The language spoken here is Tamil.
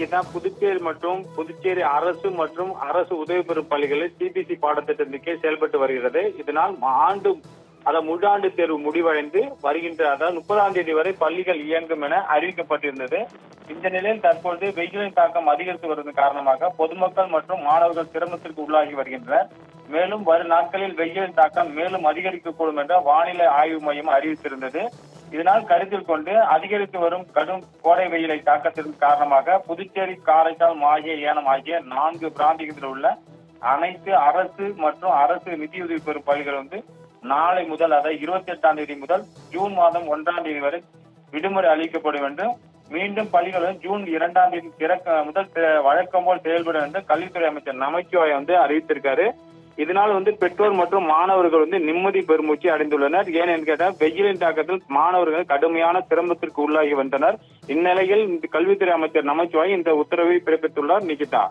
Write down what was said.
நிக்கிதா, புதுச்சேரி மற்றும் புதுச்சேரி அரசு மற்றும் அரசு உதவி பெறும் பள்ளிகளில் சிபிஎஸ்இ பாடத்திட்டத்தின் கீழ் செயல்பட்டு வருகிறது. இதனால் முழாண்டு தேர்வு முடிவடைந்து வருகின்ற, அதாவது 30ஆம் தேதி வரை பள்ளிகள் இயங்கும் என அறிவிக்கப்பட்டிருந்தது. இந்த நிலையில் தற்பொழுது வெயிலின் தாக்கம் அதிகரித்து வருவதன் காரணமாக பொதுமக்கள் மற்றும் மாணவர்கள் சிரமத்திற்கு உள்ளாகி வருகின்றனர். மேலும் வரும் நாட்களில் வெயிலின் தாக்கம் மேலும் அதிகரிக்கக்கூடும் என்ற வானிலை ஆய்வு மையம் அறிவித்திருந்தது. இதனால் கருத்தில் கொண்டு அதிகரித்து வரும் கடும் கோடை வெயிலை தாக்கத்திற்கு காரணமாக புதுச்சேரி, காரைக்கால், மாஹே, ஏனம் ஆகிய 4 பிராந்தியத்தில் உள்ள அனைத்து அரசு மற்றும் அரசு நிதியுதவி பெறும் பள்ளிகள் நாளை முதல், அதாவது 28ஆம் தேதி முதல் ஜூன் மாதம் 1ஆம் தேதி வரை விடுமுறை அளிக்கப்படும் என்றும், மீண்டும் பள்ளிகள் ஜூன் 2ஆம் தேதி முதல் வழக்கம் போல் செயல்படும் என்று கல்வித்துறை அமைச்சர் நமச்சிவாயம் அறிவித்திருக்காரு. இதனால் பெற்றோர் மற்றும் மாணவர்கள் நிம்மதி பெருமூச்சு அடைந்துள்ளனர். ஏனென்று கேட்டால் வெயிலின் தாக்கத்தில் மாணவர்கள் கடுமையான சிரமத்திற்கு உள்ளாகி வந்தனர். இந்நிலையில் கல்வித்துறை அமைச்சர் நமச்சிவாயம் இந்த உத்தரவை பிறப்பித்துள்ளார். நிகிதா.